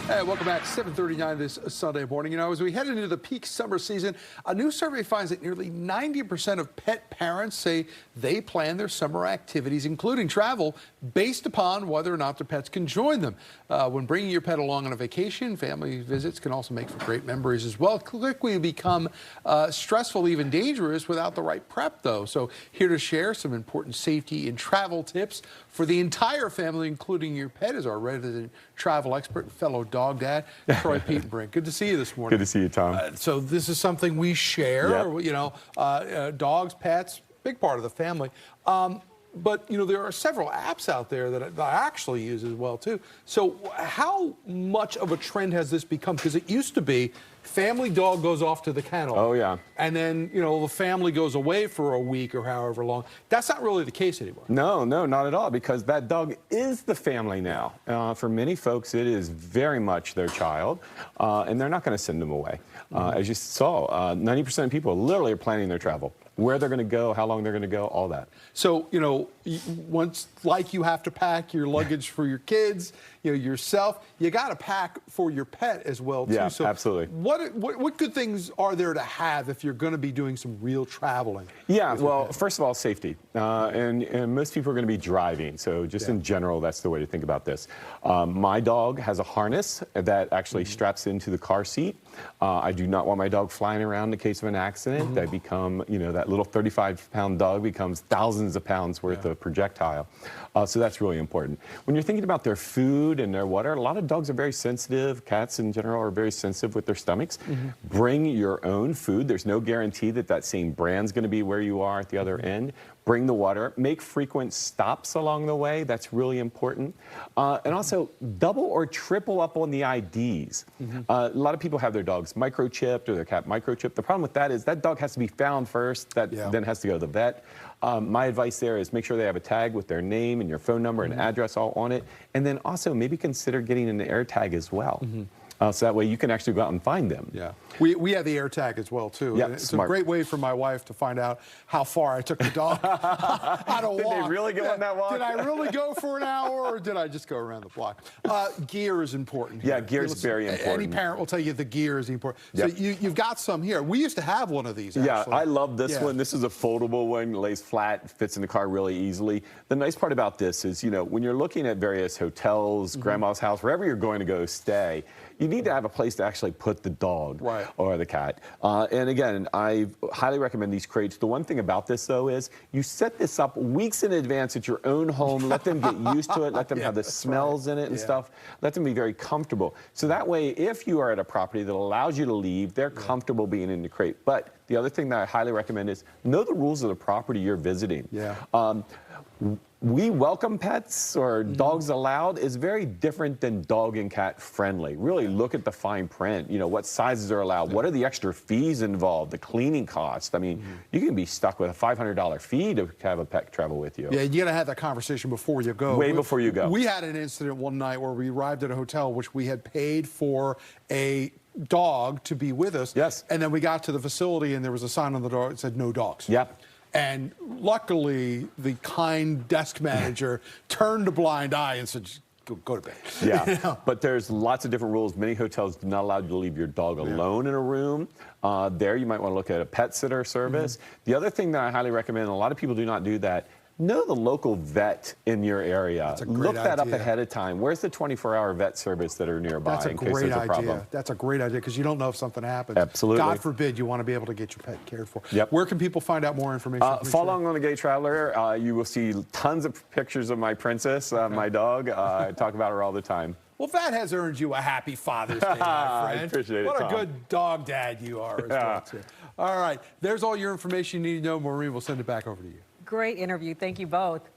Hey, welcome back. 7:39 this Sunday morning. As we head into the peak summer season, a new survey finds that nearly 90% of pet parents say they plan their summer activities, including travel, based upon whether or not their pets can join them. When bringing your pet along on a vacation, family visits can also make for great memories as well. Quickly become stressful, even dangerous, without the right prep, though. So here to share some important safety and travel tips for the entire family, including your pet, is our resident travel expert and fellow dog dad, Troy Petenbrink. Good to see you this morning. Good to see you, Tom. So this is something we share, dogs, pets, big part of the family. But, there are several apps out there that I actually use as well, too. So how much of a trend has this become? Because it used to be family dog goes off to the kennel. Oh, yeah. And then, the family goes away for a week or however long. That's not really the case anymore. No, not at all, because that dog is the family now. For many folks, it is very much their child, and they're not going to send them away. As you saw, 90% of people literally are planning their travel. Where they're going to go, how long they're going to go, all that. So, once you have to pack your luggage for your kids, yourself, you got to pack for your pet as well, too. Yeah, so absolutely. What good things are there to have if you're going to be doing some real traveling? Yeah, well, first of all, safety. And most people are going to be driving. So just in general, that's the way to think about this. My dog has a harness that actually straps into the car seat. I do not want my dog flying around in the case of an accident. They become, that little 35-pound dog becomes thousands of pounds worth of projectile. So that's really important. When you're thinking about their food and their water, a lot of dogs are very sensitive. Cats in general are very sensitive with their stomachs. Bring your own food. There's no guarantee that that same brand's going to be where you are at the other end. Bring the water. Make frequent stops along the way. That's really important. And also, double or triple up on the IDs. A lot of people have their dogs microchipped or their cat microchipped. The problem with that is that dog has to be found first. That then has to go to the vet. My advice there is make sure they have a tag with their name and your phone number and address all on it. And then also maybe consider getting an air tag as well. So that way you can actually go out and find them. Yeah, we have the air tag as well, too. Yeah, it's a great way for my wife to find out how far I took the dog on a walk. Did they really go on that walk? Did I really go for an hour, or did I just go around the block? Gear is important here. Yeah, gear is very important. Any parent will tell you the gear is important. So you've got some here. We used to have one of these, actually. Yeah, I love this one. This is a foldable one, lays flat, fits in the car really easily. The nice part about this is, when you're looking at various hotels, grandma's house, wherever you're going to go stay, you need to have a place to actually put the dog or the cat. And again, I highly recommend these crates. The one thing about this, though, is you set this up weeks in advance at your own home. Let them get used to it. Let them have the smells in it and stuff. Let them be very comfortable. So that way, if you are at a property that allows you to leave, they're comfortable being in the crate. But the other thing that I highly recommend is know the rules of the property you're visiting. We welcome pets or dogs allowed is very different than dog and cat friendly. Really look at the fine print, what sizes are allowed, what are the extra fees involved, the cleaning cost. I mean, you can be stuck with a $500 fee to have a pet travel with you. Yeah, you got to have that conversation before you go. Way before you go. We had an incident one night where we arrived at a hotel which we had paid for a dog to be with us. Yes. And then we got to the facility and there was a sign on the door that said no dogs. Yep. And luckily, the kind desk manager turned a blind eye and said, just go to bed. Yeah, but there's lots of different rules. Many hotels do not allow you to leave your dog alone in a room. There, you might want to look at a pet sitter service. The other thing that I highly recommend, and a lot of people do not do that, know the local vet in your area. Look that up ahead of time. Where's the 24-hour vet service that are nearby in case there's a problem? That's a great idea because you don't know if something happens. Absolutely. God forbid you want to be able to get your pet cared for. Yep. Where can people find out more information? Follow along on The Gay Traveler. You will see tons of pictures of my princess, my dog. I talk about her all the time. Well, that has earned you a happy Father's Day, my friend. I appreciate it, What Tom. a good dog dad you are as well, too. All right, there's all your information you need to know. Maureen will send it back over to you. Great interview. Thank you both.